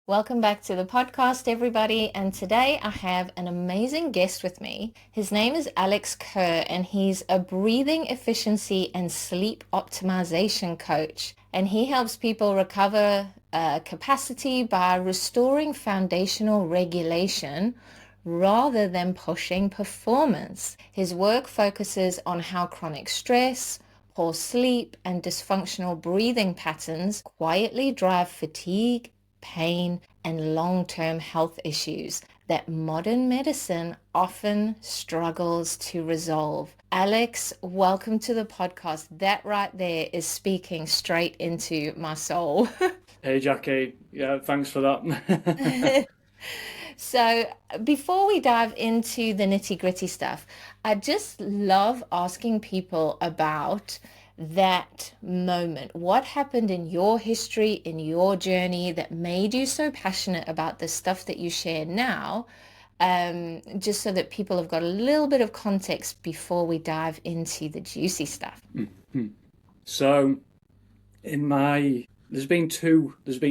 Welcome back to the podcast, everybody. And today I have an amazing guest with me. His name is Alex Kerr, and he's a breathing efficiency and sleep optimization coach. And he helps people recover capacity by restoring foundational regulation rather than pushing performance. His work focuses on how chronic stress, poor sleep, and dysfunctional breathing patterns quietly drive fatigue, pain, and long-term health issues that modern medicine often struggles to resolve. Alex, welcome to the podcast. That right there is speaking straight into my soul. Hey Jackie, yeah, thanks for that. So, before we dive into the nitty-gritty stuff, I just love asking people about that moment. What happened in your history, in your journey that made you so passionate about the stuff that you share now? Just so that people have got a little bit of context before we dive into the juicy stuff. So, in my there's been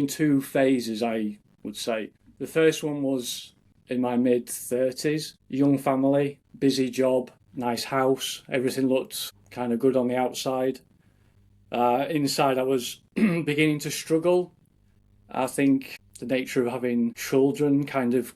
two phases, I would say. The first one was in my mid 30s, young family, busy job, nice house, everything looked kind of good on the outside. Inside, I was beginning to struggle. I think the nature of having children kind of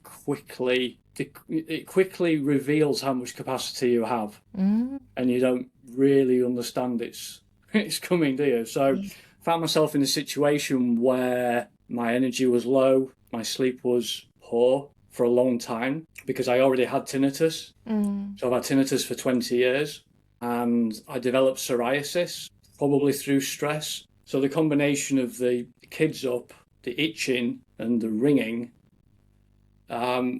it quickly reveals how much capacity you have, Mm, and you don't really understand it's coming, do you? So yeah. I found myself in a situation where my energy was low, my sleep was poor for a long time because I already had tinnitus. Mm, So I've had tinnitus for 20 years, and I developed psoriasis probably through stress. So the combination of the kids up, the itching, and the ringing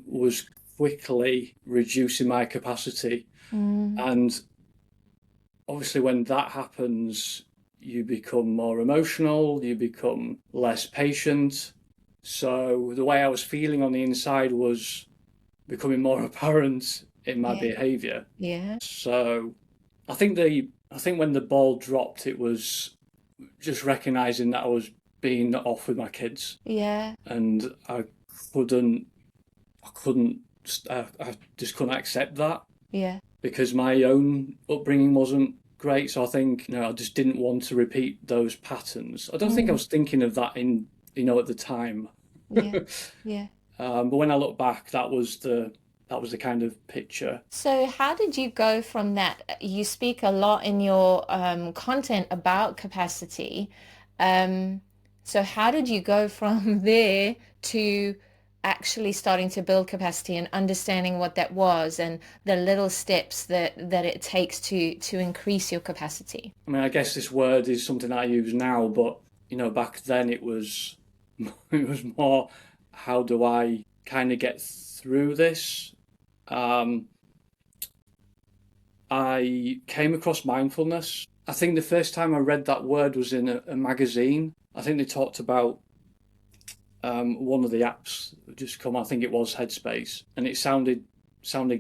was quickly reducing my capacity. mm, And obviously, when that happens, you become more emotional, you become less patient. So the way I was feeling on the inside was becoming more apparent in my yeah. behavior. Yeah. So I think when the ball dropped, it was just recognizing that I was being off with my kids, Yeah. and couldn't, I couldn't, I just couldn't accept that Yeah. because my own upbringing wasn't great. So I think, I just didn't want to repeat those patterns. I don't think I Mm, was thinking of that at the time. yeah. Yeah. But when I look back, that was the kind of picture. So how did you go from that? You speak a lot in your content about capacity. Um, so how did you go from there to actually starting to build capacity and understanding what that was and the little steps that it takes to increase your capacity? I mean, I guess this word is something I use now, but back then it was it was more, how do I kind of get through this? Um, I came across mindfulness. I think the first time I read that word was in a magazine. I think they talked about one of the apps that just come. I think it was Headspace, and it sounded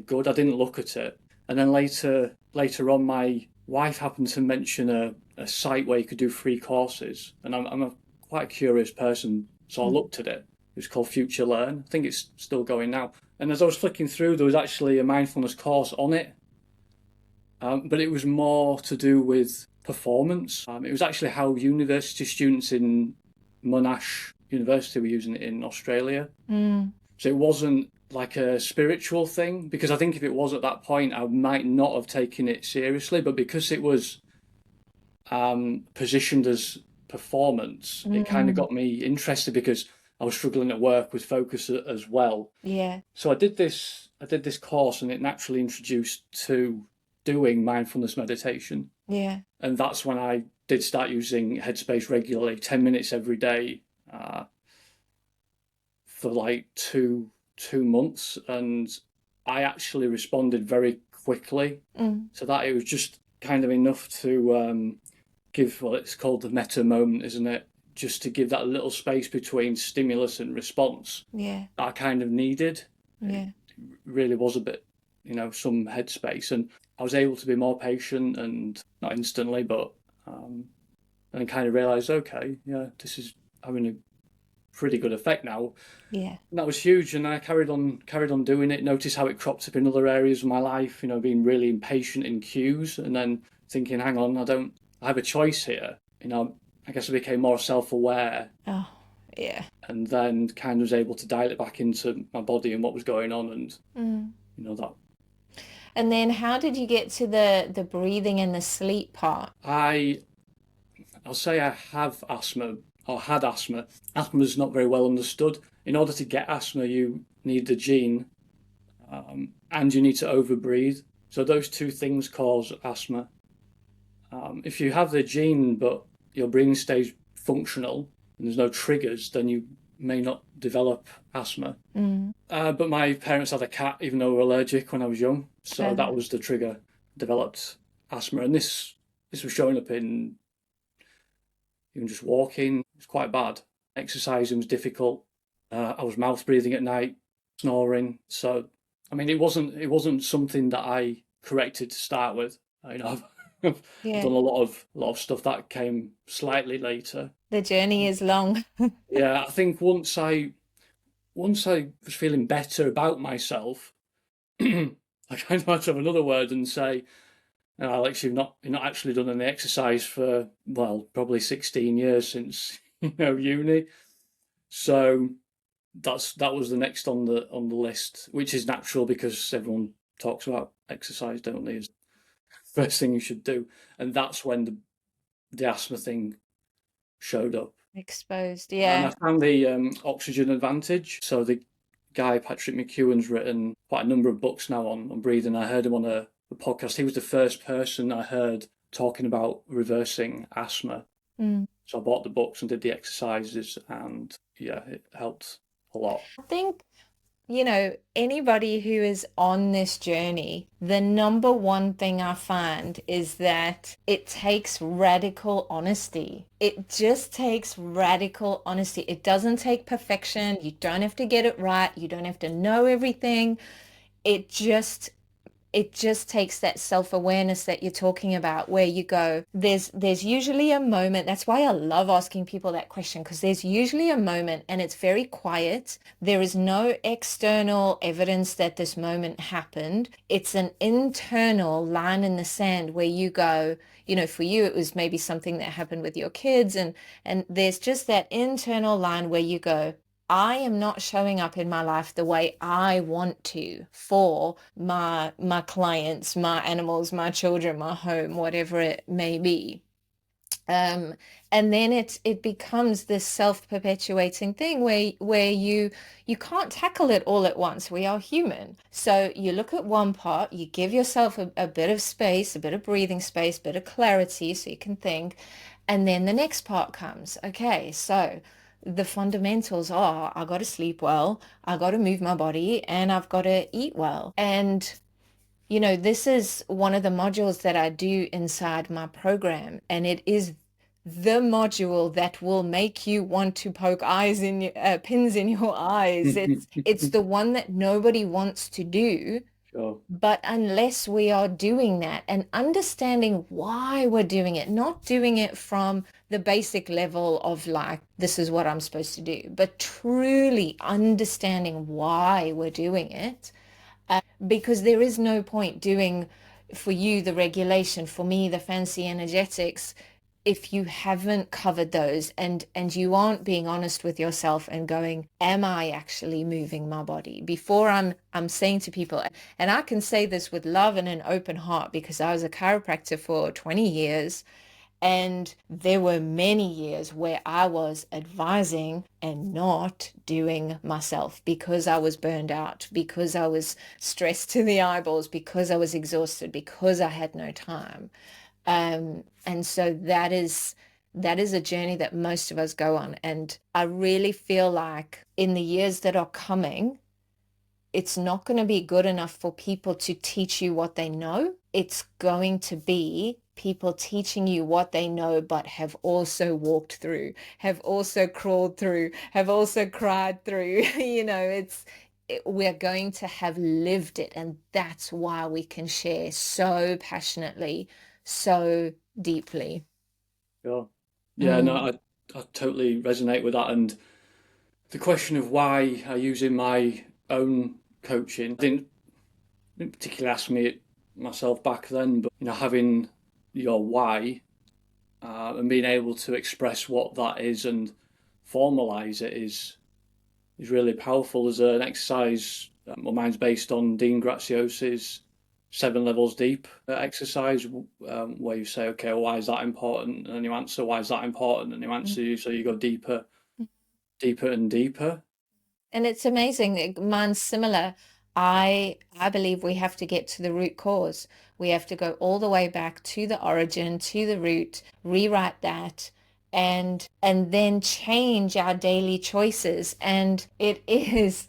good. I didn't look at it, and then later on, my wife happened to mention a site where you could do free courses, and I'm a quite a curious person, so I Mm. looked at it. It was called Future Learn. I think it's still going now. And as I was flicking through, there was actually a mindfulness course on it, but it was more to do with performance. It was actually how university students in Monash University were using it in Australia. Mm, So it wasn't like a spiritual thing, because I think if it was at that point, I might not have taken it seriously. But because it was positioned as performance, it kind of mm, got me interested because I was struggling at work with focus as well. yeah. So I did this course, and it naturally introduced to doing mindfulness meditation. Yeah. And that's when I did start using Headspace regularly, 10 minutes every day, for like two months, and I actually responded very quickly Mm, to that. It was just kind of enough to give, well, it's called the meta moment, isn't it? Just to give that little space between stimulus and response yeah. that I kind of needed. It Yeah. really was a bit, some headspace, and I was able to be more patient, and not instantly, but and kind of realize, okay, yeah, this is having pretty good effect now. Yeah. And that was huge, and I carried on doing it. Noticed how it cropped up in other areas of my life. Being really impatient in cues, and then thinking, "Hang on, I have a choice here." I guess I became more self-aware, Oh, yeah. and then kind of was able to dial it back into my body and what was going on, and Mm. that And then how did you get to the breathing and the sleep part? I I'll say I have asthma or had asthma. Asthma is not very well understood. In order to get asthma, you need the gene, and you need to overbreathe. So those two things cause asthma. If you have the gene but your brain stays functional and there's no triggers, then you may not develop asthma. Mm. But my parents had a cat, even though we were allergic when I was young, so Uh, that was the trigger. Developed asthma, and this was showing up in even just walking. It was quite bad. Exercising was difficult. I was mouth breathing at night, snoring. So, I mean, it wasn't something that I corrected to start with. I've yeah. done a lot of stuff that came slightly later. The journey is long. Yeah, I think once I was feeling better about myself, I kind of had to have another word and say, "No, Alex, you've not actually done any exercise for, well, probably 16 years since uni." So that was the next on the list, which is natural because everyone talks about exercise, don't they? Is the first thing you should do, and that's when the asthma thing showed up. Exposed. And I Yeah. found the oxygen advantage. So the guy Patrick McEwen's written quite a number of books now on breathing. I heard him on a podcast. He was the first person I heard talking about reversing asthma. Mm. So I bought the books and did the exercises, and yeah, it helped a lot. I think, anybody who is on this journey, the number one thing I find is that it takes radical honesty. It just takes radical honesty. It doesn't take perfection. You don't have to get it right. You don't have to know everything. It just it just takes that self-awareness that you're talking about where you go, there's usually a moment. That's why I love asking people that question, because there's usually a moment and it's very quiet. There is no external evidence that this moment happened. It's an internal line in the sand where you go, for you it was maybe something that happened with your kids, and there's just that internal line where you go, I am not showing up in my life the way I want to for my clients, my animals, my children, my home, whatever it may be. Um, and then it becomes this self-perpetuating thing where you can't tackle it all at once. We are human. So you look at one part, you give yourself a bit of space, a bit of breathing space, a bit of clarity so you can think. And then the next part comes. Okay, so the fundamentals are I got to sleep well, I got to move my body, and I've got to eat well. And this is one of the modules that I do inside my program, and it is the module that will make you want to poke pins in your eyes. It's the one that nobody wants to do, Sure. but unless we are doing that and understanding why we're doing it, not doing it from the basic level of like, this is what I'm supposed to do, but truly understanding why we're doing it, because there is no point doing for you the regulation, for me the fancy energetics, if you haven't covered those and you aren't being honest with yourself and going, am I actually moving my body before I'm saying to people. And I can say this with love and an open heart because I was a chiropractor for 20 years. And there were many years where I was advising and not doing myself because I was burned out, because I was stressed to the eyeballs, because I was exhausted, because I had no time. And so that is a journey that most of us go on. And I really feel like in the years that are coming, it's not going to be good enough for people to teach you what they know. It's going to be people teaching you what they know, but have also walked through, have also crawled through, have also cried through. We're going to have lived it. And that's why we can share so passionately, so deeply. Sure. Yeah, no, Mm. I totally resonate with that, and the question of why I use in my own coaching, didn't particularly ask me it myself back then, but having your why and being able to express what that is and formalize it is really powerful. There's an exercise, well, mine's based on Dean Graziosi's 7 levels deep exercise, where you say, okay, well, why is that important? And then you answer, why is that important? And you answer, so you go deeper, deeper and deeper. And it's amazing. Mine's similar. I believe we have to get to the root cause. We have to go all the way back to the origin, to the root, rewrite that, and then change our daily choices. And it is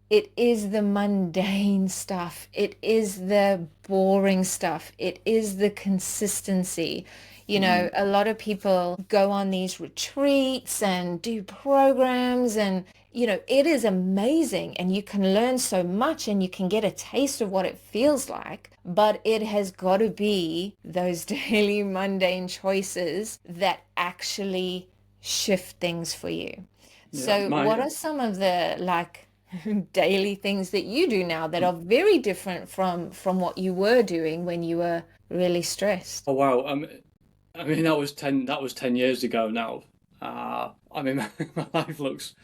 the mundane stuff. It is the boring stuff. It is the consistency. Mm. A lot of people go on these retreats and do programs, and it is amazing, and you can learn so much and you can get a taste of what it feels like, but it has got to be those daily mundane choices that actually shift things for you. Yeah, So what are some of the daily things that you do now that are very different from what you were doing when you were really stressed? oh wow. I mean that was 10 years ago now. I mean my life looks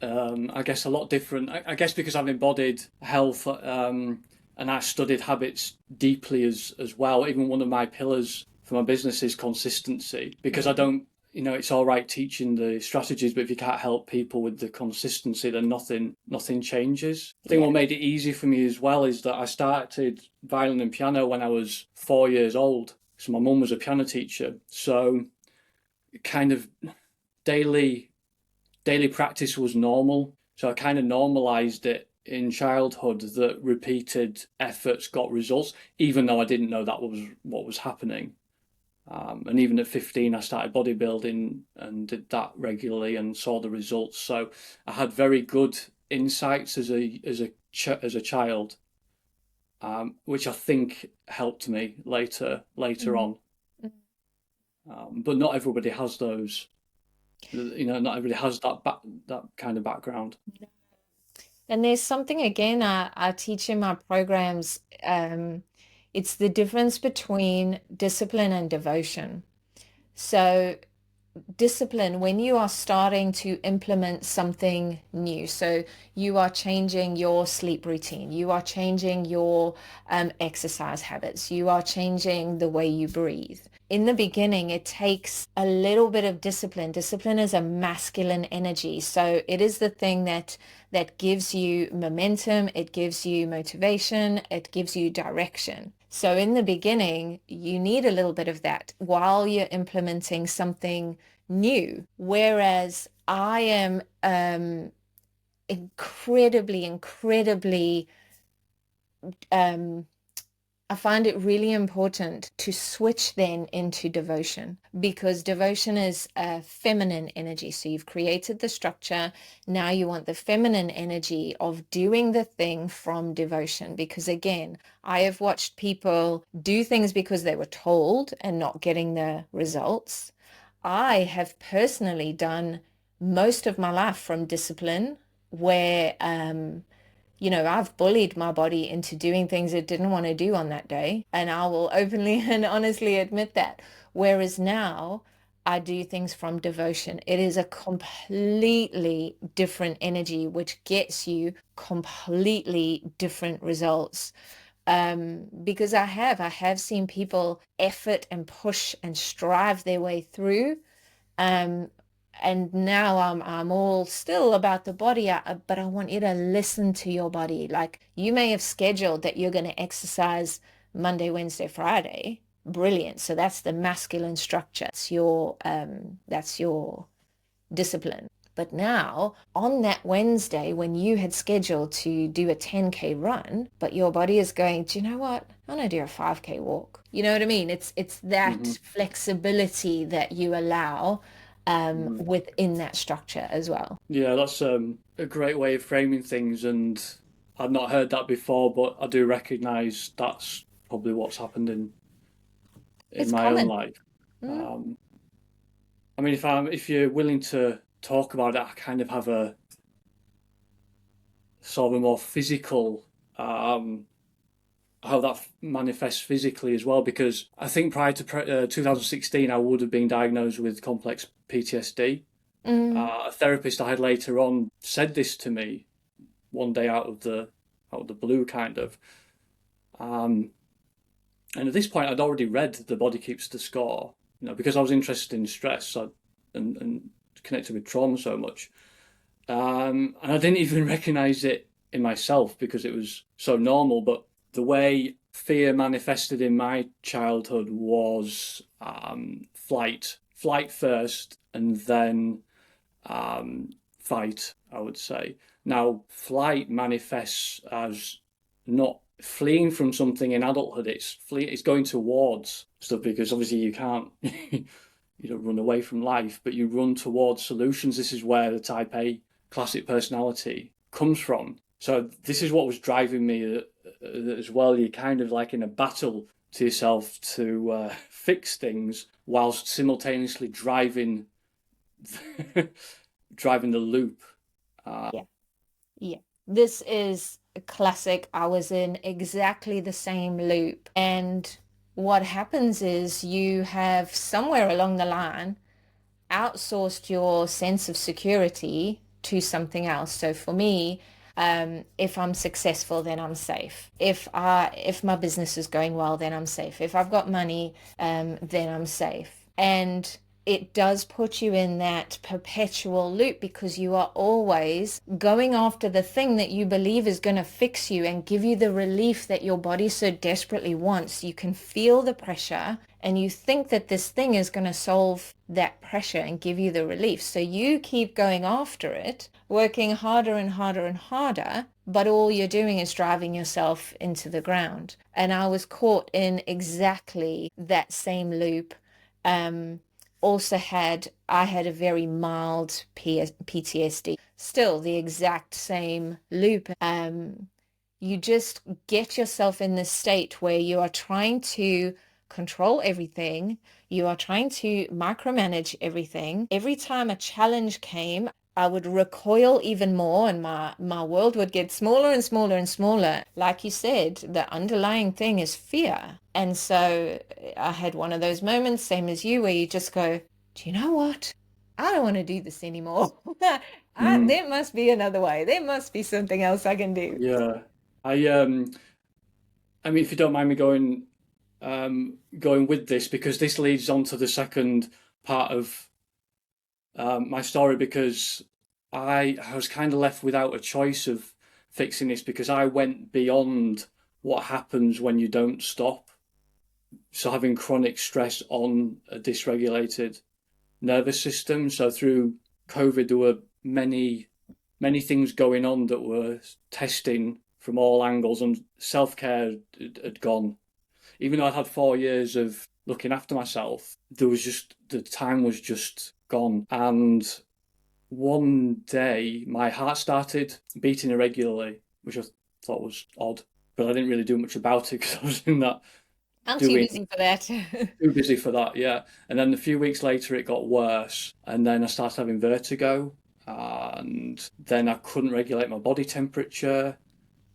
I guess a lot different. I guess because I've embodied health and I studied habits deeply as well. Even one of my pillars for my business is consistency, because I Mm. don't, it's all right teaching the strategies, but if you can't help people with the consistency, then nothing changes. I think Yeah. what made it easy for me as well is that I started violin and piano when I was 4 years old. So my mum was a piano teacher. So kind of daily daily practice was normal. So I kind of normalized it in childhood that repeated efforts got results, even though I didn't know that was what was happening. And even at 15, I started bodybuilding and did that regularly and saw the results. So I had very good insights as a child, which I think helped me later Mm. on. But not everybody has those. Not everybody has that kind of background. And there's something again I teach in my programs. It's the difference between discipline and devotion. So discipline, when you are starting to implement something new, so you are changing your sleep routine, you are changing your exercise habits, you are changing the way you breathe. In the beginning, it takes a little bit of discipline. Discipline is a masculine energy, so it is the thing that gives you momentum, it gives you motivation, it gives you direction. So in the beginning, you need a little bit of that while you're implementing something new. Whereas I am incredibly, um, I find it really important to switch then into devotion, because devotion is a feminine energy. So you've created the structure. Now you want the feminine energy of doing the thing from devotion. Because again, I have watched people do things because they were told and not getting the results. I have personally done most of my life from discipline, where I've bullied my body into doing things it didn't want to do on that day. And I will openly and honestly admit that. Whereas now I do things from devotion. It is a completely different energy, which gets you completely different results. Because I have seen people effort and push and strive their way through. Um, and now I'm all still about the body, but I want you to listen to your body. Like, you may have scheduled that you're going to exercise Monday, Wednesday, Friday. Brilliant. So that's the masculine structure. That's your discipline. But now, on that Wednesday, when you had scheduled to do a 10K run, but your body is going, do you know what? I'm going to do a 5K walk. You know what I mean? It's Hmm. that flexibility that you allow Mm. within that structure as well. Yeah, that's a great way of framing things, and I'd not heard that before, but I do recognise that's probably what's happened in It's my own common. life. Mm, Um, I mean, if you're willing to talk about it, I kind of have a sort of a more physical um, how that manifests physically as well. Because I think prior to 2016, I would have been diagnosed with complex PTSD. Mm, A therapist I had later on said this to me one day out of the blue, kind of. Um, and at this point, I'd already read The Body Keeps the Score, because I was interested in stress and connected with trauma so much. And I didn't even recognize it in myself because it was so normal. But the way fear manifested in my childhood was flight first, and then fight, I would say. Now, flight manifests as not fleeing from something in adulthood. It's going towards stuff because obviously you can't you don't run away from life, but you run towards solutions. This is where the type A classic personality comes from. So this is what was driving me as well. You're kind of like in a battle to yourself to fix things whilst simultaneously driving the loop. yeah, yeah. This is a classic. I was in exactly the same loop. And what happens is you have somewhere along the line outsourced your sense of security to something else. So for me, if I'm successful, then I'm safe. If my business is going well, then I'm safe. If I've got money, then I'm safe. And it does put you in that perpetual loop because you are always going after the thing that you believe is going to fix you and give you the relief that your body so desperately wants. You can feel the pressure and you think that this thing is going to solve that pressure and give you the relief. So you keep going after it, working harder and harder and harder, but all you're doing is driving yourself into the ground. And I was caught in exactly that same loop. Um, I had a very mild PTSD, still the exact same loop. You just get yourself in this state where you are trying to control everything. You are trying to micromanage everything. Every time a challenge came, I would recoil even more and my world would get smaller and smaller and smaller. Like you said, the underlying thing is fear. And so I had one of those moments, same as you, where you just go, do you know what? I don't want to do this anymore. Mm, There must be another way. There must be something else I can do. yeah, I I mean, if you don't mind me going with this, because this leads on to the second part of my story, because I was kind of left without a choice of fixing this because I went beyond what happens when you don't stop. So having chronic stress on a dysregulated nervous system. So through COVID, there were many things going on that were testing from all angles, and self care had gone. Even though I'd had 4 years of looking after myself, the time was just gone. And one day, my heart started beating irregularly, which I thought was odd, but I didn't really do much about it because I was in that I'm too doing busy for that. too busy for that, yeah. And then a few weeks later, it got worse, and then I started having vertigo, and then I couldn't regulate my body temperature,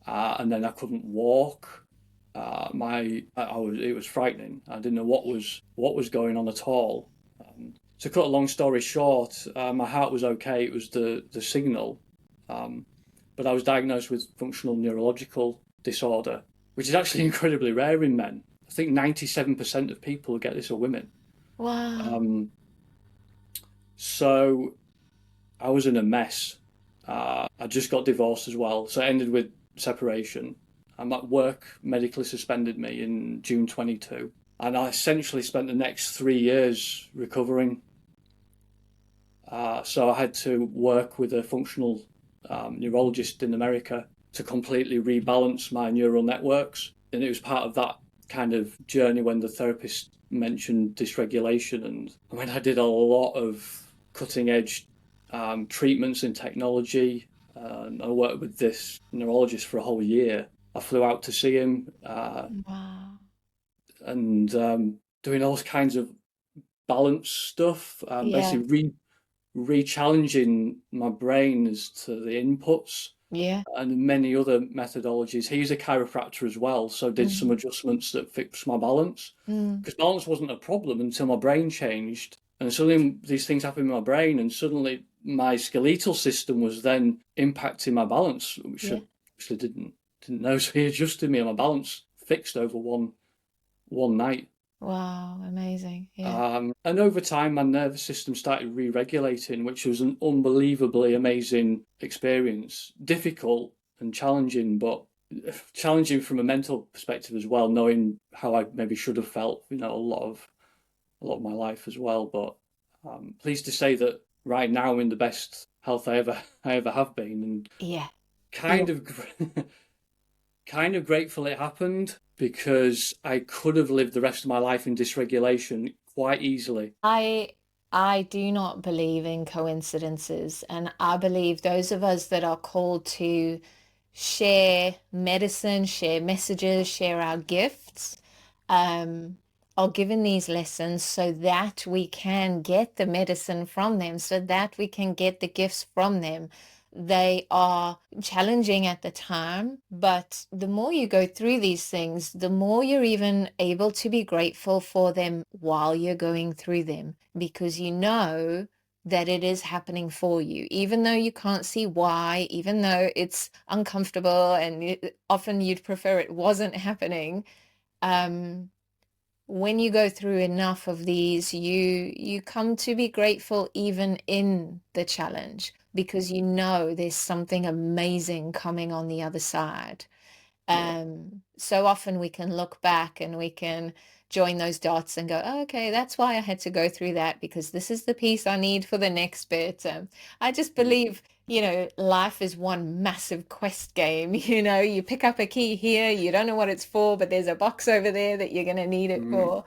and then I couldn't walk. It was frightening. I didn't know what was going on at all. To cut a long story short, my heart was okay. It was the signal, um, but I was diagnosed with functional neurological disorder, which is actually incredibly rare in men. I think 97% of people who get this are women. Wow. Um, so I was in a mess. I just got divorced as well, so it ended with separation. I'm at work medically suspended me in June 22, and I essentially spent the next 3 years recovering. So I had to work with a functional neurologist in America to completely rebalance my neural networks. And it was part of that kind of journey when the therapist mentioned dysregulation. And I mean, I did a lot of cutting edge treatments in technology. And I worked with this neurologist for a whole year. I flew out to see him Wow. and doing all kinds of balance stuff, Yeah. basically re-challenging my brain as to the inputs Yeah. and many other methodologies. He's a chiropractor as well, so did some Mm, adjustments that fixed my balance. mm, Because balance wasn't a problem until my brain changed. And suddenly these things happened in my brain, and suddenly my skeletal system was then impacting my balance, which I yeah. actually didn't know. So he adjusted me, and my balance fixed over one night. Wow, amazing. Yeah. And over time, my nervous system started re-regulating, which was an unbelievably amazing experience. Difficult and challenging, but challenging from a mental perspective as well, knowing how I maybe should have felt, a lot of my life as well. But pleased to say that right now I'm in the best health I ever have been, and Yeah. Yeah. kind of kind of grateful it happened because I could have lived the rest of my life in dysregulation quite easily. I I do not believe in coincidences, and I believe those of us that are called to share medicine, share messages, share our gifts, um, are given these lessons so that we can get the medicine from them, so that we can get the gifts from them. They are challenging at the time, but the more you go through these things, the more you're even able to be grateful for them while you're going through them, because you know that it is happening for you, even though you can't see why, even though it's uncomfortable and often you'd prefer it wasn't happening. Um, when you go through enough of these, you come to be grateful even in the challenge because you know there's something amazing coming on the other side. Yeah. So often we can look back and we can join those dots and go, oh, okay, that's why I had to go through that because this is the piece I need for the next bit. I just believe, life is one massive quest game. You pick up a key here, you don't know what it's for, but there's a box over there that you're going to need it Mm. for.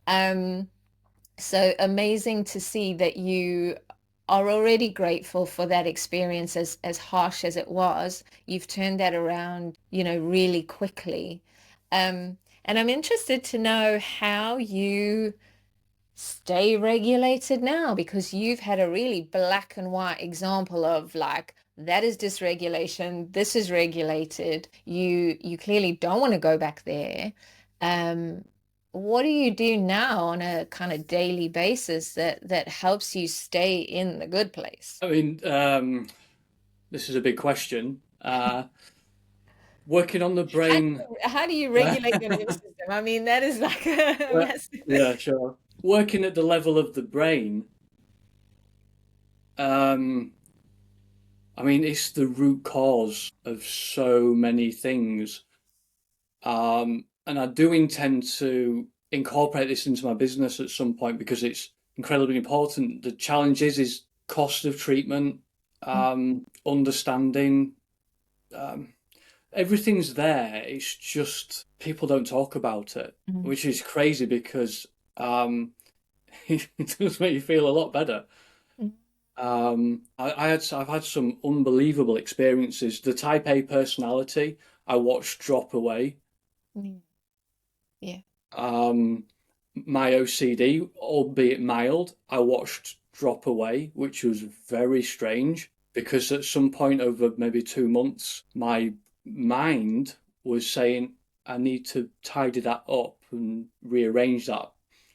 Um, so amazing to see that you are already grateful for that experience as harsh as it was. You've turned that around, really quickly. And I'm interested to know how you stay regulated now because you've had a really black and white example of like that is dysregulation, this is regulated. You clearly don't want to go back there. Um, what do you do now on a kind of daily basis that helps you stay in the good place? I mean, this is a big question. Working on the How do brain. how do you regulate your nervous system? I mean, that is like a massive. Yeah, sure. Working at the level of the brain. Um, I mean, it's the root cause of so many things. And I do intend to incorporate this into my business at some point because it's incredibly important. The challenge is cost of treatment, understanding. Um, Everything's there. It's just people don't talk about it, Mhm. which is crazy because it does make you feel a lot better. I've had some unbelievable experiences. The Type A personality I watched drop away. Mhm. Yeah. Um, my OCD, albeit mild, I watched drop away, which was very strange because at some point over maybe 2 months, my mind was saying, I need to tidy that up and rearrange that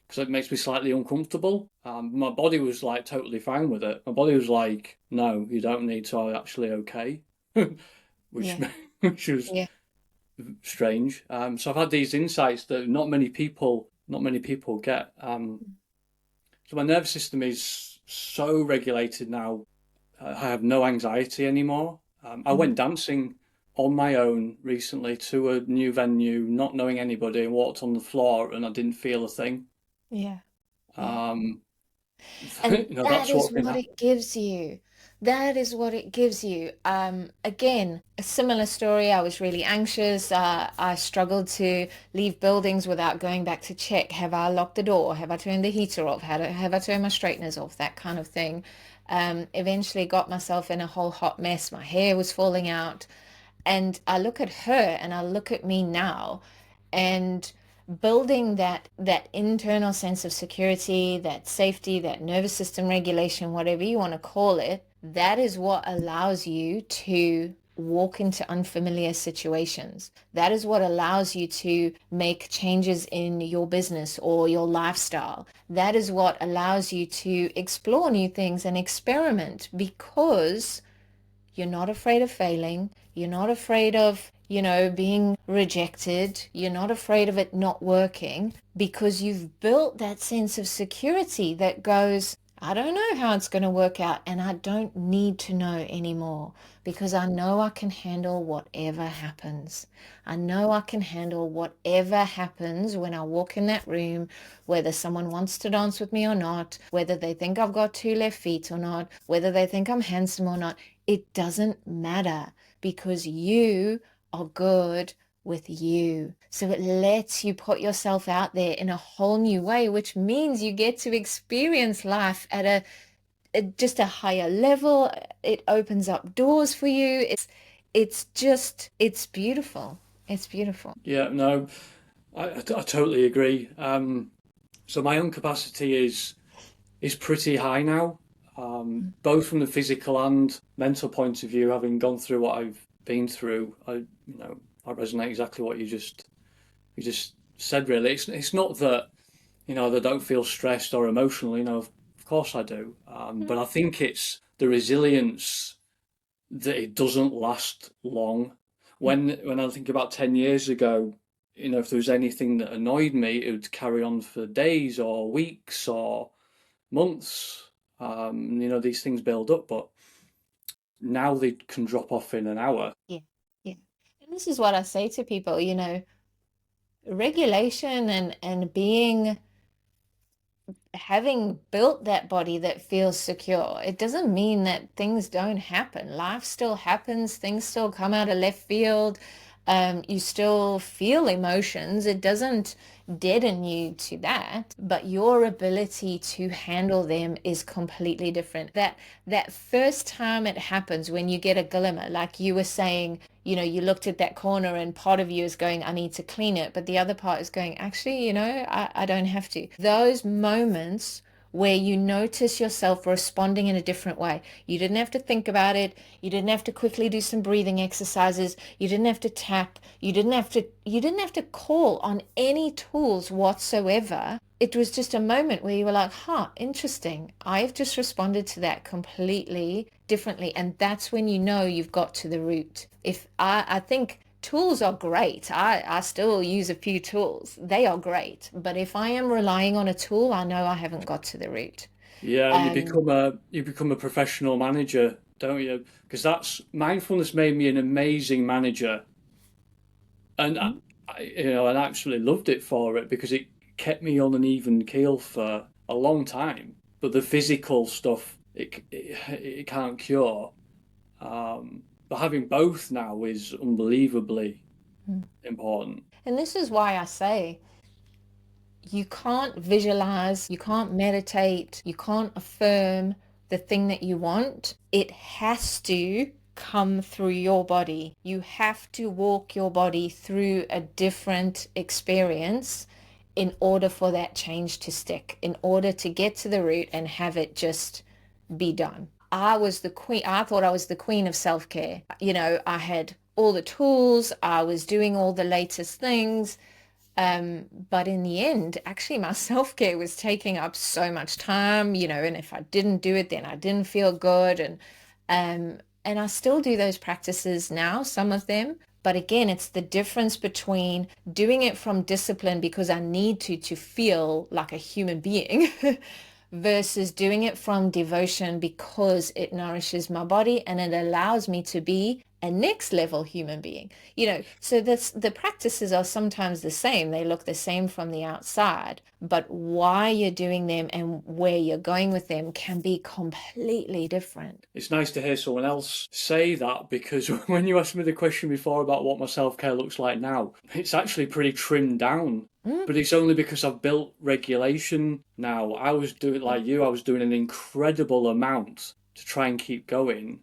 because it makes me slightly uncomfortable. My body was like totally fine with it. My body was like, no, you don't need to, I'm actually okay, which Yeah. which was Yeah. strange. So I've had these insights that not many people get. So my nervous system is so regulated now. I have no anxiety anymore. I Mhm. went dancing on my own recently to a new venue, not knowing anybody, and walked on the floor, and I didn't feel a thing. Yeah. Yeah. Um, And that that's is what can what happen. it gives you. That is what it gives you. Again, a similar story. I was really anxious. I struggled to leave buildings without going back to check. Have I locked the door? Have I turned the heater off? Have I turned my straighteners off? That kind of thing. Eventually got myself in a whole hot mess. My hair was falling out. And I look at her and I look at me now. And building that internal sense of security, that safety, that nervous system regulation, whatever you want to call it, that is what allows you to walk into unfamiliar situations. That is what allows you to make changes in your business or your lifestyle. That is what allows you to explore new things and experiment because you're not afraid of failing. You're not afraid of, being rejected. You're not afraid of it not working because you've built that sense of security that goes, I don't know how it's going to work out and I don't need to know anymore because I know I can handle whatever happens. I know I can handle whatever happens when I walk in that room, whether someone wants to dance with me or not, whether they think I've got two left feet or not, whether they think I'm handsome or not. It doesn't matter because you are good with you. So it lets you put yourself out there in a whole new way, which means you get to experience life at just a higher level. It opens up doors for you. It's beautiful. It's beautiful. Yeah, no, I totally agree. So my own capacity is pretty high now, both from the physical and mental point of view. Having gone through what I've been through, I resonate exactly what you just said. Really, it's not that that I don't feel stressed or emotional. Of course I do, but I think it's the resilience that it doesn't last long. When I think about 10 years ago, if there was anything that annoyed me, it would carry on for days or weeks or months. These things build up, but now they can drop off in an hour. Yeah, yeah. And this is what I say to people, regulation and being having built that body that feels secure, it doesn't mean that things don't happen. Life still happens, things still come out of left field. You still feel emotions. It doesn't deaden you to that, but your ability to handle them is completely different. That first time it happens when you get a glimmer, like you were saying, you looked at that corner and part of you is going, I need to clean it. But the other part is going, actually, I don't have to. Those moments where you notice yourself responding in a different way. You didn't have to think about it. You didn't have to quickly do some breathing exercises. You didn't have to tap. You didn't have to call on any tools whatsoever. It was just a moment where you were like, huh, interesting. I've just responded to that completely differently. And that's when you know you've got to the root. If I think tools are great. I still use a few tools. They are great. But if I am relying on a tool, I know I haven't got to the root. Yeah, you Um, become a professional manager, don't you? Because that's mindfulness made me an amazing manager, and I actually loved it for it because it kept me on an even keel for a long time. But the physical stuff, it can't cure. But having both now is unbelievably important. and this is why I say you can't visualize, you can't meditate, you can't affirm the thing that you want. It has to come through your body. You have to walk your body through a different experience in order for that change to stick, in order to get to the root and have it just be done. I was the queen. I thought I was the queen of self-care. I had all the tools. I was doing all the latest things. But in the end, actually, my self-care was taking up so much time, and if I didn't do it, then I didn't feel good. And I still do those practices now, some of them. But again, it's the difference between doing it from discipline because I need to feel like a human being versus doing it from devotion because it nourishes my body and it allows me to be a next level human being. So the practices are sometimes the same. They look the same from the outside, but why you're doing them and where you're going with them can be completely different. It's nice to hear someone else say that because when you asked me the question before about what my self-care looks like now, it's actually pretty trimmed down. Mm. But it's only because I've built regulation now. I was doing like you, I was doing an incredible amount to try and keep going.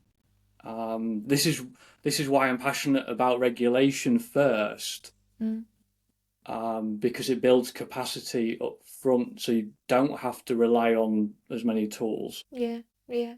This is why I'm passionate about regulation first, Mm. because it builds capacity up front, so you don't have to rely on as many tools. Yeah, yeah.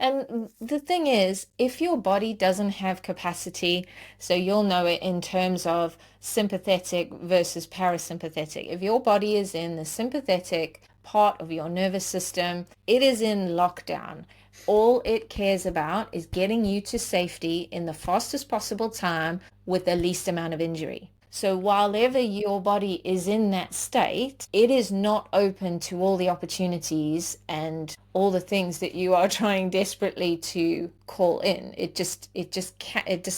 And the thing is, if your body doesn't have capacity, so you'll know it in terms of sympathetic versus parasympathetic. If your body is in the sympathetic part of your nervous system, it is in lockdown. All it cares about is getting you to safety in the fastest possible time with the least amount of injury. So while ever your body is in that state, it is not open to all the opportunities and all the things that you are trying desperately to call in. It just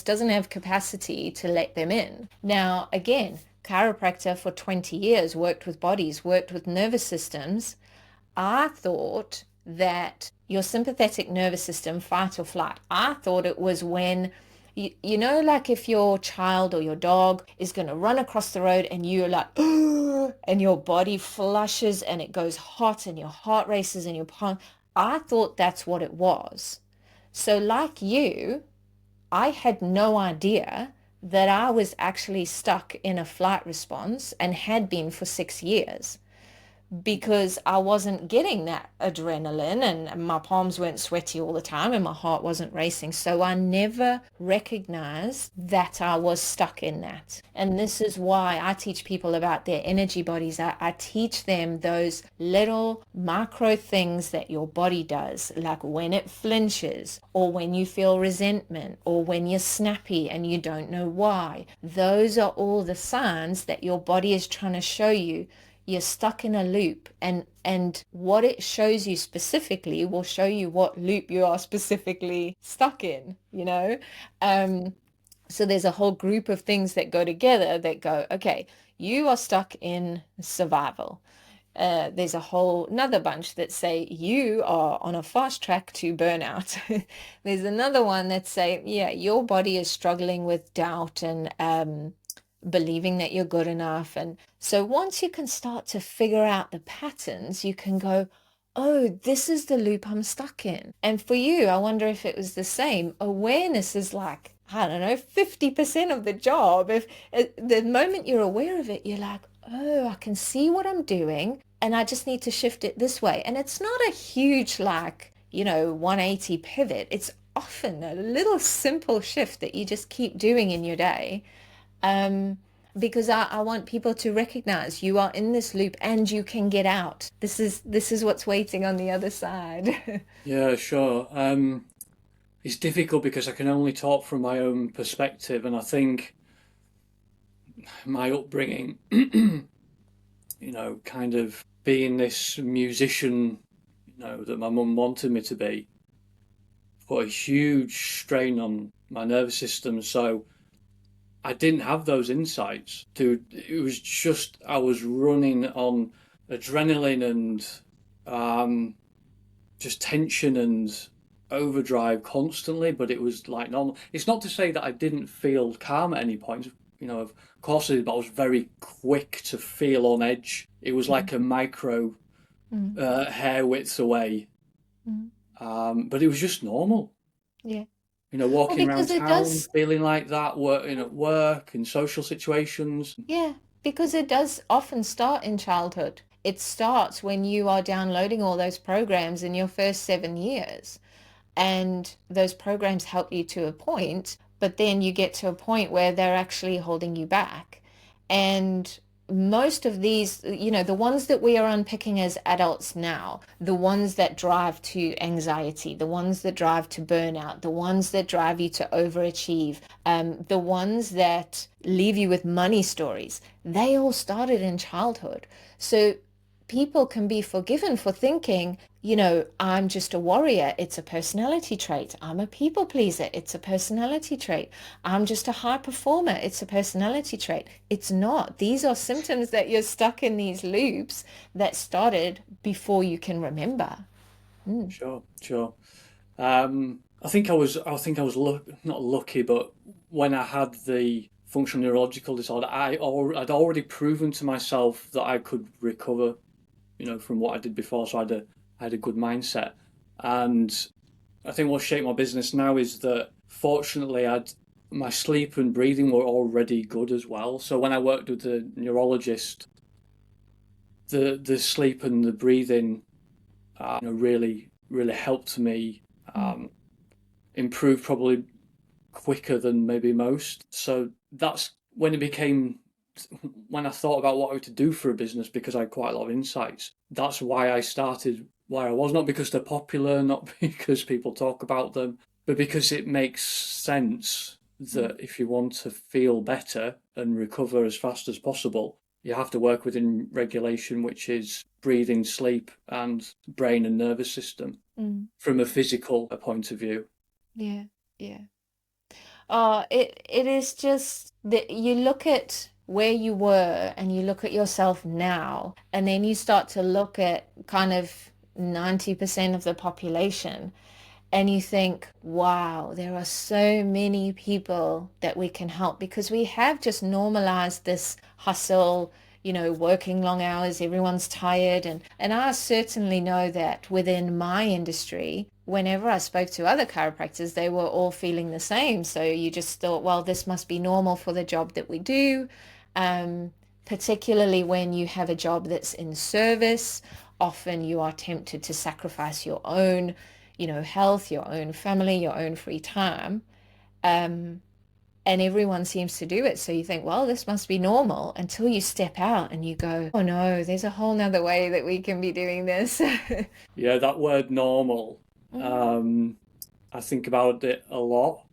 doesn't have capacity to let them in. Now, again, chiropractor for 20 years, worked with bodies, worked with nervous systems. I thought that your sympathetic nervous system, fight or flight, I thought it was when you know, like if your child or your dog is going to run across the road and you're like, and your body flushes and it goes hot and your heart races and your palm. I thought that's what it was. So like you, I had no idea that I was actually stuck in a flight response and had been for 6 years because I wasn't getting that adrenaline and my palms weren't sweaty all the time and my heart wasn't racing. So I never recognized that I was stuck in that. And this is why I teach people about their energy bodies. I teach them those little micro things that your body does, like when it flinches or when you feel resentment or when you're snappy and you don't know why. Those are all the signs that your body is trying to show you you're stuck in a loop, and what it shows you specifically will show you what loop you are specifically stuck in, you know. So there's a whole group of things that go together that go, okay, you are stuck in survival. There's a whole another bunch that say you are on a fast track to burnout. There's another one that say, yeah, your body is struggling with doubt and believing that you're good enough. And so once you can start to figure out the patterns, you can go, oh, this is the loop I'm stuck in. And for you, I wonder if it was the same. Awareness is like, I don't know, 50% of the job. If the moment you're aware of it, you're like, oh, I can see what I'm doing and I just need to shift it this way. And it's not a huge, like, 180 pivot. It's often a little simple shift that you just keep doing in your day. Um, because I want people to recognize you are in this loop and you can get out. This is what's waiting on the other side. Yeah, sure. It's difficult because I can only talk from my own perspective, and I think my upbringing, kind of being this musician, that my mum wanted me to be, put a huge strain on my nervous system. So I didn't have those insights. Dude, it was just I was running on adrenaline and just tension and overdrive constantly, but it was like normal. It's not to say that I didn't feel calm at any point. Of course I did, but I was very quick to feel on edge. It was like a micro Mm, hair width away. mm, But it was just normal. yeah. Well, Walking around because it town does, feeling like that, at work, in social situations. yeah, because it does often start in childhood. It starts when you are downloading all those programs in your first 7 years. And those programs help you to a point, but then you get to a point where they're actually holding you back. And most of these, the ones that we are unpicking as adults now, the ones that drive to anxiety, the ones that drive to burnout, the ones that drive you to overachieve, the ones that leave you with money stories, they all started in childhood. So people can be forgiven for thinking, I'm just a warrior. It's a personality trait. I'm a people pleaser. It's a personality trait. I'm just a high performer. It's a personality trait. It's not. These are symptoms that you're stuck in these loops that started before you can remember. Mm. Sure, sure. I think I was not lucky, but when I had the functional neurological disorder, I'd already proven to myself that I could recover, from what I did before. So I had a good mindset, and I think what shaped my business now is that fortunately my sleep and breathing were already good as well. So when I worked with the neurologist, the sleep and the breathing, really helped me Mm, um, improve probably quicker than maybe most. So that's when it became when I thought about what I would to do for a business because I had quite a lot of insights. That's why I started where I was, not because they're popular, not because people talk about them, but because it makes sense mm, that if you want to feel better and recover as fast as possible, you have to work within regulation, which is breathing, sleep, and brain and nervous system mm. from a physical point of view. Yeah, yeah. It is just that you look at where you were and you look at yourself now, and then you start to look at kind of 90% of the population, and you think, wow, there are so many people that we can help because we have just normalized this hustle, working long hours, everyone's tired. And I certainly know that within my industry, whenever I spoke to other chiropractors, they were all feeling the same. So you just thought, well, this must be normal for the job that we do. Um, Particularly when you have a job that's in service, often you are tempted to sacrifice your own health, your own family, your own free time. Um, and everyone seems to do it. So you think, well, this must be normal until you step out and you go, oh no, there's a whole nother way that we can be doing this. Yeah, that word normal. Mm, Um, I think about it a lot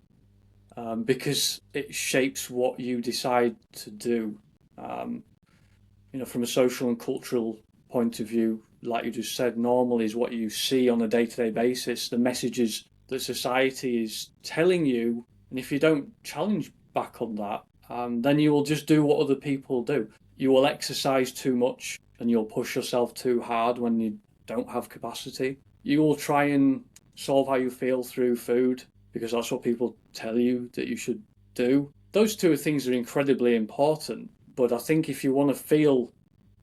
because it shapes what you decide to do. Um, from a social and cultural point of view, like you just said, normal is what you see on a day-to-day basis, the messages that society is telling you, and if you don't challenge back on that, then you will just do what other people do. You will exercise too much and you'll push yourself too hard when you don't have capacity. You will try and solve how you feel through food because that's what people tell you that you should do. Those two things are incredibly important, but I think if you want to feel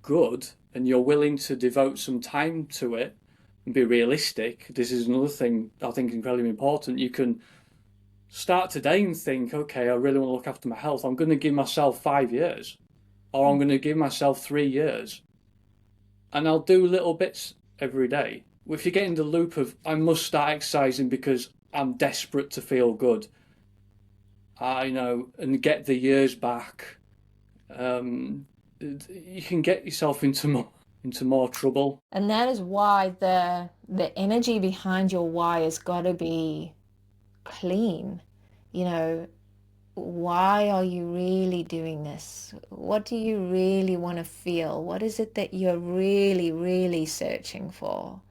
good and you're willing to devote some time to it and be realistic, this is another thing I think incredibly important. You can start today and think, okay, I really want to look after my health. I'm going to give myself 5 years, or I'm mm. going to give myself 3 years, and I'll do little bits every day. If you get in the loop of I must start exercising because I'm desperate to feel good, I know, and get the years back, um, you can get yourself into more trouble. And that is why the energy behind your why has got to be clean. You know, why are you really doing this? What do you really want to feel? What is it that you're really, really searching for?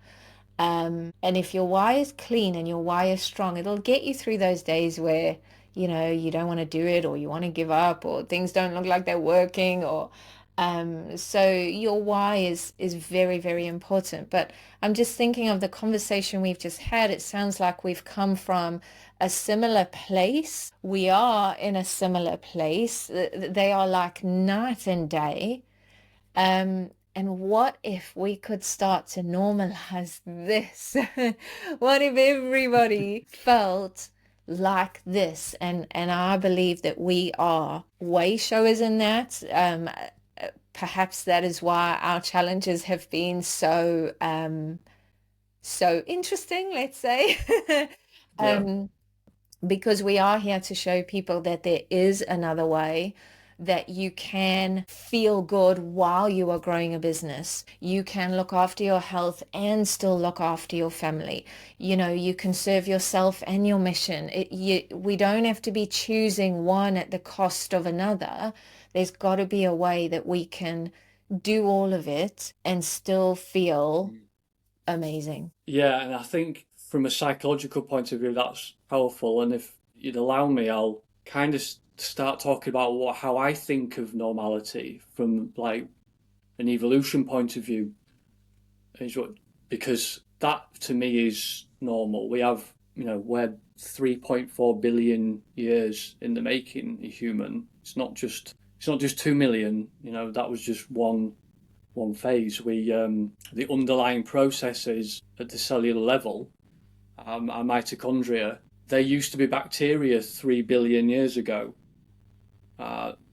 And if your why is clean and your why is strong, it'll get you through those days where, you don't want to do it or you want to give up or things don't look like they're working or so your why is very, very important. But I'm just thinking of the conversation we've just had. It sounds like we've come from a similar place. We are in a similar place. They are like night and day. And what if we could start to normalize this? What if everybody felt like this? And I believe that we are way showers in that. Perhaps that is why our challenges have been so interesting, let's say. Yeah. um, because we are here to show people that there is another way, that you can feel good while you are growing a business. You can look after your health and still look after your family. You can serve yourself and your mission. We don't have to be choosing one at the cost of another. There's got to be a way that we can do all of it and still feel amazing. Yeah, and I think from a psychological point of view, that's powerful. And if you'd allow me, I'll kind of start talking about how I think of normality from like an evolution point of view, is what because that to me is normal. We're 3.4 billion years in the making, a human. It's not just 2 million. That was just one phase. The underlying processes at the cellular level, our mitochondria. there used to be bacteria 3 billion years ago.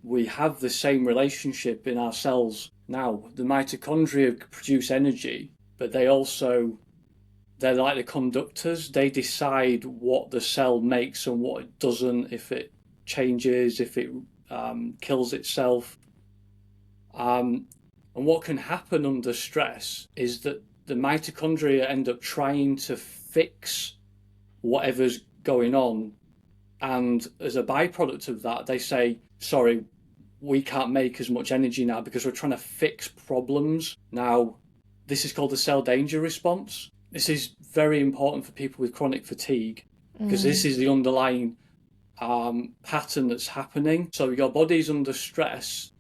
We have the same relationship in our cells now. The mitochondria produce energy, but they're like the conductors. They decide what the cell makes and what it doesn't, if it changes, if it kills itself. And what can happen under stress is that the mitochondria end up trying to fix whatever's going on. And as a byproduct of that, they say, sorry, we can't make as much energy now because we're trying to fix problems. Now, this is called the cell danger response. This is very important for people with chronic fatigue because this is the underlying pattern that's happening. So your body's under stress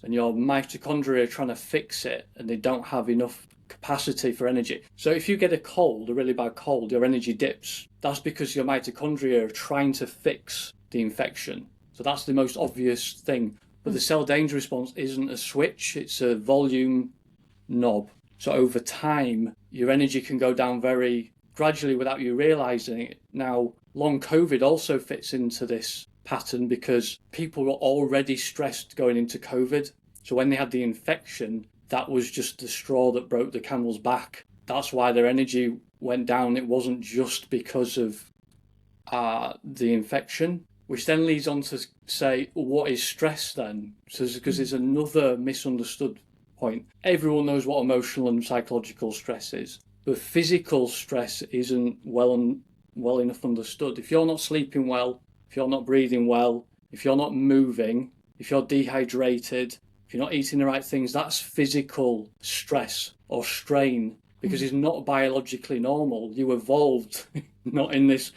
and your mitochondria are trying to fix it and they don't have enough capacity for energy. So if you get a cold, a really bad cold, your energy dips. That's because your mitochondria are trying to fix the infection. So that's the most obvious thing. But the cell danger response isn't a switch, it's a volume knob. So over time, your energy can go down very gradually without you realizing it. Now, long COVID also fits into this pattern because people were already stressed going into COVID. So when they had the infection, that was just the straw that broke the camel's back. That's why their energy went down. It wasn't just because of the infection, which then leads on to say, what is stress then? So because it's another misunderstood point. Everyone knows what emotional and psychological stress is, but physical stress isn't well enough understood. If you're not sleeping well, if you're not breathing well, if you're not moving, if you're dehydrated, if you're not eating the right things, that's physical stress or strain because it's not biologically normal. You evolved not in this,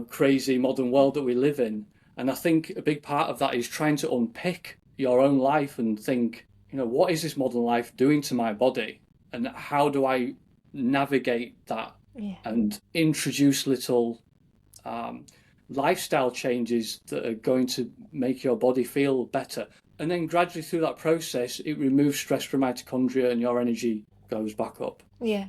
crazy modern world that we live in. And I think a big part of that is trying to unpick your own life and think, what is this modern life doing to my body? And how do I navigate that and introduce little lifestyle changes that are going to make your body feel better? And then gradually through that process, it removes stress from mitochondria and your energy goes back up. Yeah.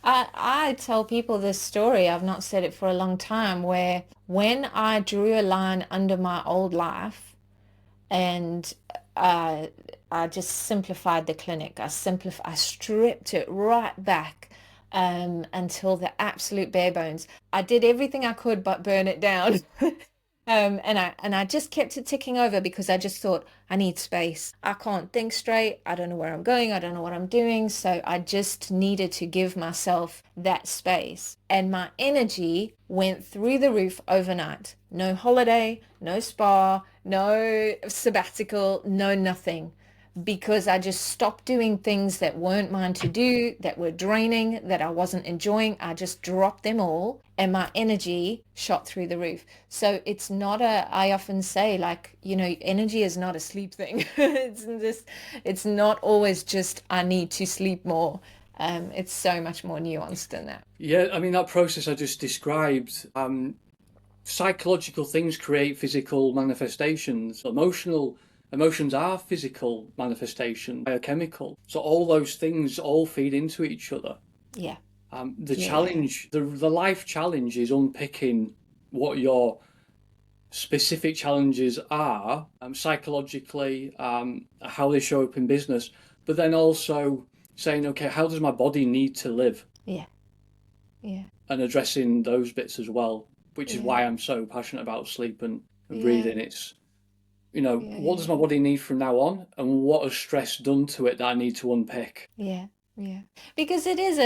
I tell people this story, I've not said it for a long time, where when I drew a line under my old life and I just simplified the clinic, I stripped it right back until the absolute bare bones. I did everything I could but burn it down. And I just kept it ticking over because I just thought I need space. I can't think straight. I don't know where I'm going. I don't know what I'm doing. So I just needed to give myself that space. And my energy went through the roof overnight. No holiday, no spa, no sabbatical, no nothing. Because I just stopped doing things that weren't mine to do, that were draining, that I wasn't enjoying. I just dropped them all and my energy shot through the roof. So it's not I often say, energy is not a sleep thing. It's not always just I need to sleep more. It's so much more nuanced than that. Yeah, I mean, that process I just described, psychological things create physical manifestations. Emotions are physical manifestation, biochemical. So all those things all feed into each other. Yeah. Challenge, the life challenge is unpicking what your specific challenges are, psychologically, how they show up in business, but then also saying, okay, how does my body need to live? Yeah. And addressing those bits as well, which is why I'm so passionate about sleep and breathing. It's what does my body need from now on, and what has stress done to it that I need to unpick? Yeah. Because it is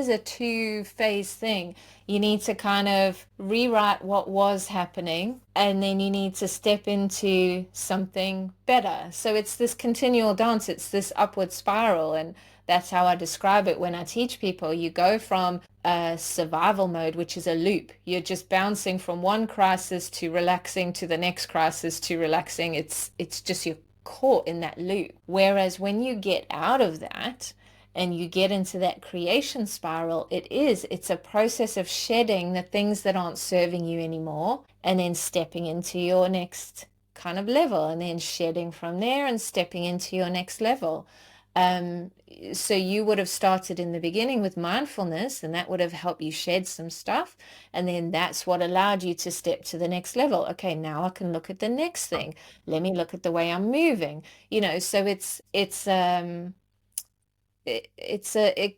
a two-phase thing. You need to kind of rewrite what was happening, and then you need to step into something better. So it's this continual dance. It's this upward spiral, and that's how I describe it when I teach people. You go from a survival mode, which is a loop. You're just bouncing from one crisis to relaxing to the next crisis to relaxing. It's just you're caught in that loop. Whereas when you get out of that and you get into that creation spiral, it's a process of shedding the things that aren't serving you anymore and then stepping into your next kind of level and then shedding from there and stepping into your next level. Um, so you would have started in the beginning with mindfulness, and that would have helped you shed some stuff. And then that's what allowed you to step to the next level. Okay, now I can look at the next thing. Let me look at the way I'm moving. So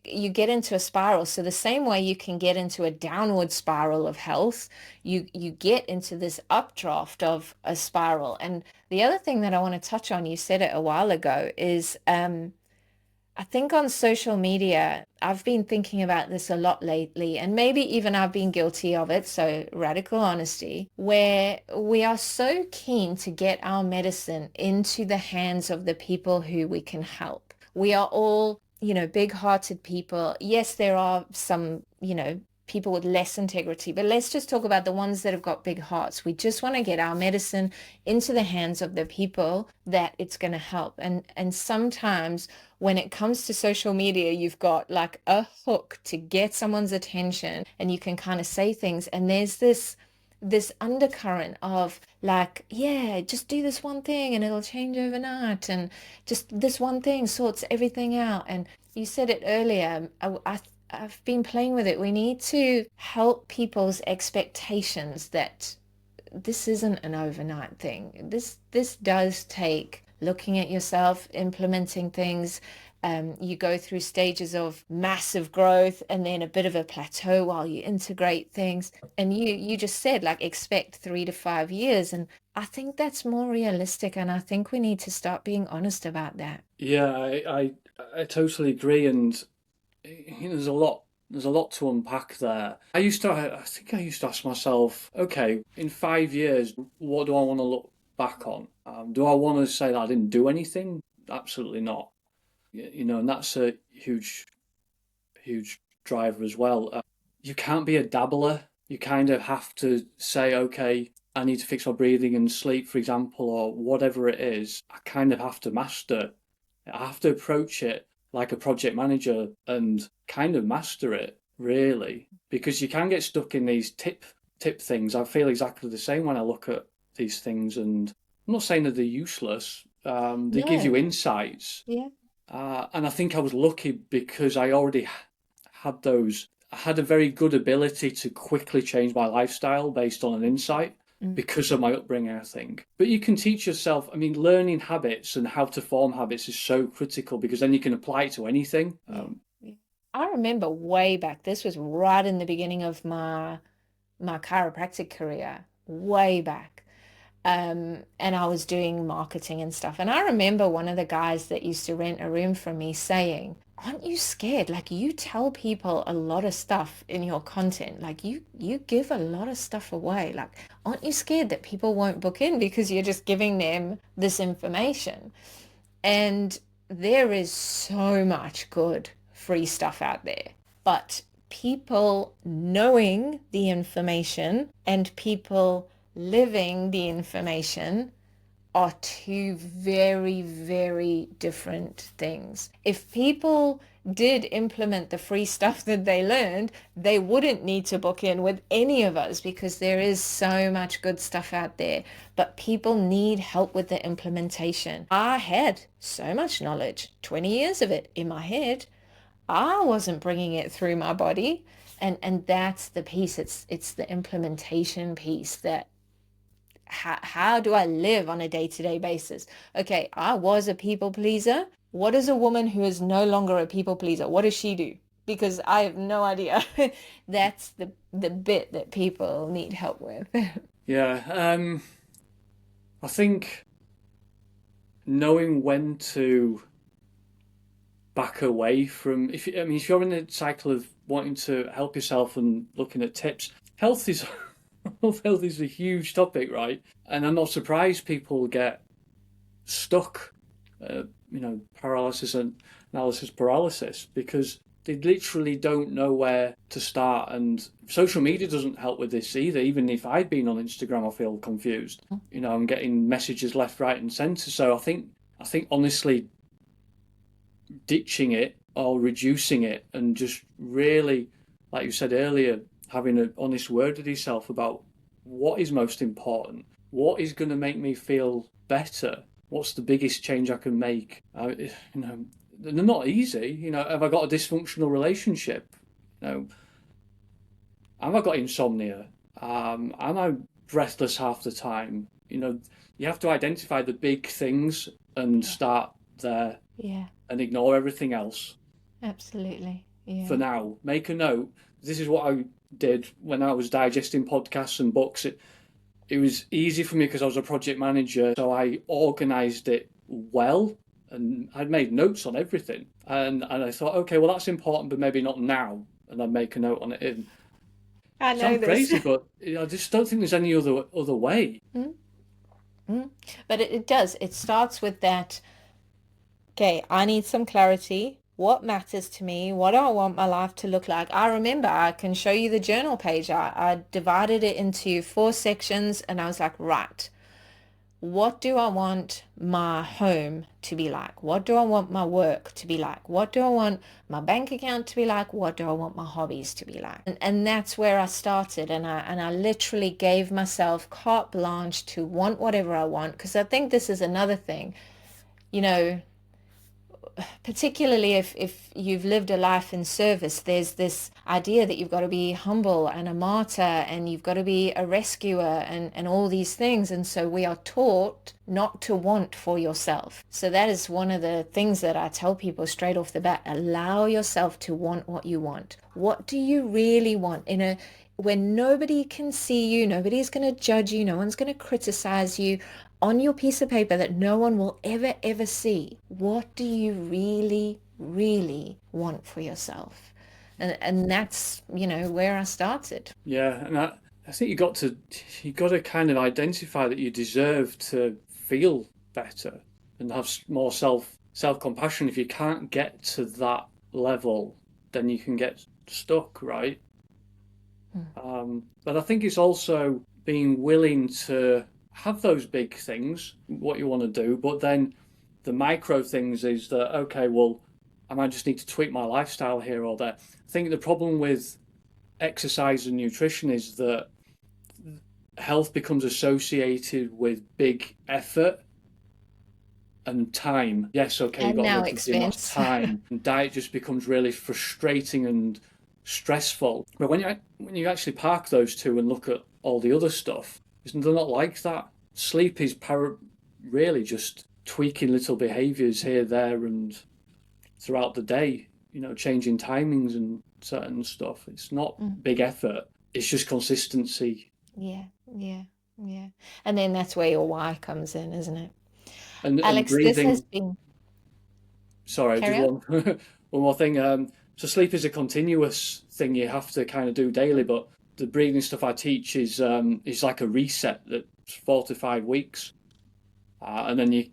you get into a spiral. So the same way you can get into a downward spiral of health, you get into this updraft of a spiral. And the other thing that I want to touch on, you said it a while ago, is I think on social media, I've been thinking about this a lot lately, and maybe even I've been guilty of it, so radical honesty, where we are so keen to get our medicine into the hands of the people who we can help. We are all, big-hearted people. Yes, there are some, people with less integrity, but let's just talk about the ones that have got big hearts. We just want to get our medicine into the hands of the people that it's going to help. And sometimes when it comes to social media, you've got like a hook to get someone's attention and you can kind of say things. And there's this undercurrent of like, yeah, just do this one thing and it'll change overnight. And just this one thing sorts everything out. And you said it earlier. I've been playing with it. We need to help people's expectations that this isn't an overnight thing. This does take looking at yourself, implementing things. You go through stages of massive growth and then a bit of a plateau while you integrate things. And you just said like expect 3 to 5 years. And I think that's more realistic. And I think we need to start being honest about that. Yeah, I totally agree, and there's a lot to unpack there. I think I used to ask myself, okay, in 5 years, what do I want to look back on? Do I want to say that I didn't do anything? Absolutely not. And that's a huge driver as well. You can't be a dabbler. You kind of have to say, okay, I need to fix my breathing and sleep, for example, or whatever it is. I kind of have to master. I have to approach it like a project manager and kind of master it, really, because you can get stuck in these tip things. I feel exactly the same when I look at these things, and I'm not saying that they're useless. They give No. you insights, Yeah. and I think I was lucky because I already had those. I had a very good ability to quickly change my lifestyle based on an insight Mm. because of my upbringing, I think. But you can teach yourself, I mean, learning habits and how to form habits is so critical because then you can apply it to anything. Yeah. Yeah. I remember way back, this was right in the beginning of my chiropractic career, way back. And I was doing marketing and stuff. And I remember one of the guys that used to rent a room from me saying, aren't you scared? Like you tell people a lot of stuff in your content. Like you give a lot of stuff away. Like, aren't you scared that people won't book in because you're just giving them this information? And there is so much good free stuff out there. But people knowing the information and people living the information are two very, very different things. If people did implement the free stuff that they learned, they wouldn't need to book in with any of us because there is so much good stuff out there. But people need help with the implementation. I had so much knowledge, 20 years of it in my head. I wasn't bringing it through my body. And that's the piece. It's the implementation piece that how do I live on a day-to-day basis? Okay, I was a people pleaser. What is a woman who is no longer a people pleaser? What does she do? Because I have no idea. That's the bit that people need help with. Yeah, I think knowing when to back away from, if you're in a cycle of wanting to help yourself and looking at tips, health is health is a huge topic, right? And I'm not surprised people get stuck, paralysis and analysis paralysis because they literally don't know where to start. And social media doesn't help with this either. Even if I'd been on Instagram, I feel confused. I'm getting messages left, right, and centre. So I think honestly, ditching it or reducing it and just really, like you said earlier, having an honest word with yourself about what is most important, what is going to make me feel better, what's the biggest change I can make. they're not easy. Have I got a dysfunctional relationship? You know, have I got insomnia? Am I breathless half the time? You have to identify the big things and Yeah. start there Yeah. and ignore everything else Absolutely. for Yeah. now. Make a note. This is what I did when I was digesting podcasts and books. It was easy for me because I was a project manager, so I organized it well and I'd made notes on everything. And I thought, okay, well, that's important, but maybe not now. And I'd make a note on it. It I know sounds this. crazy, but I just don't think there's any other way. Mm, mm. But it does. It starts with that, okay, I need some clarity. What matters to me? What do I want my life to look like? I remember I can show you the journal page. I divided it into 4 sections and I was like, right, what do I want my home to be like? What do I want my work to be like? What do I want my bank account to be like? What do I want my hobbies to be like? And that's where I started. And I literally gave myself carte blanche to want whatever I want. Because I think this is another thing, you know, particularly if you've lived a life in service, there's this idea that you've got to be humble and a martyr and you've got to be a rescuer and all these things. And so we are taught not to want for yourself. So that is one of the things that I tell people straight off the bat. Allow yourself to want what you want. What do you really want when nobody can see you, nobody's going to judge you, no one's going to criticize you, on your piece of paper that no one will ever see? What do you really, really want for yourself? And that's, where I started. Yeah, and I think you got to kind of identify that you deserve to feel better and have more self compassion. If you can't get to that level, then you can get stuck, right? Mm. But I think it's also being willing to have those big things, what you want to do, but then the micro things is that, okay, well, I might just need to tweak my lifestyle here or there. I think the problem with exercise and nutrition is that health becomes associated with big effort and time. Yes, okay, you've And got to now go to the gym, that's expense. time. And diet just becomes really frustrating and stressful. But when you actually park those two and look at all the other stuff, they're not like that. Sleep is really just tweaking little behaviors here, there, and throughout the day. Changing timings and certain stuff. It's not Mm. big effort. It's just consistency. Yeah, yeah, yeah. And then that's where your why comes in, isn't it? And Alex, this has breathing. been, Sorry, carry just on. one one more thing. So sleep is a continuous thing you have to kind of do daily, but the breathing stuff I teach is like a reset that's 4 to 5 weeks, and then you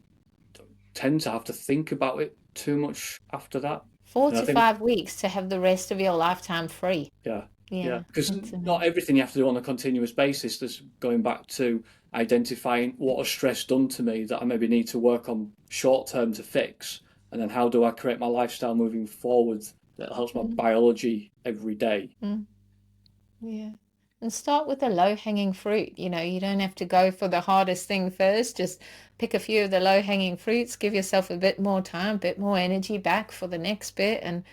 tend to have to think about it too much after that. Four And I to think, five weeks to have the rest of your lifetime free. yeah, yeah, Yeah, because that's not amazing. everything you have to do on a continuous basis. There's going back to identifying what has stress done to me that I maybe need to work on short term to fix, and then how do I create my lifestyle moving forward that helps my Mm, biology every day. mm. Yeah. And start with the low-hanging fruit. You don't have to go for the hardest thing first. Just pick a few of the low-hanging fruits, give yourself a bit more time, a bit more energy back for the next bit. And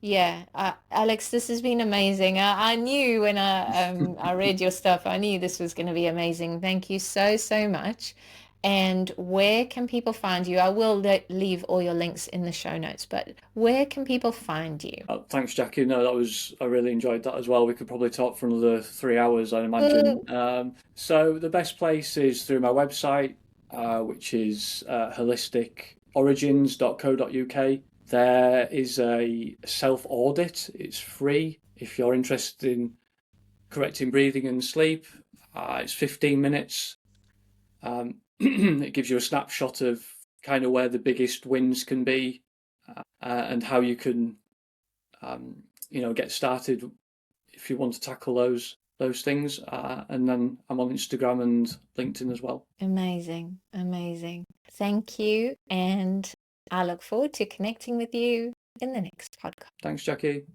yeah, Alex, this has been amazing. I knew when I read your stuff, I knew this was going to be amazing. Thank you so much. And where can people find you? I will leave all your links in the show notes, but where can people find you? Thanks, Jackie. No, I really enjoyed that as well. We could probably talk for another 3 hours, I Uh, imagine. So the best place is through my website, which is holisticorigins.co.uk. There is a self audit. It's free if you're interested in correcting breathing and sleep. It's 15 minutes. It gives you a snapshot of kind of where the biggest wins can be, and how you can get started if you want to tackle those things. And then I'm on Instagram and LinkedIn as well. Amazing, amazing. Thank you. And I look forward to connecting with you in the next podcast. Thanks, Jackie.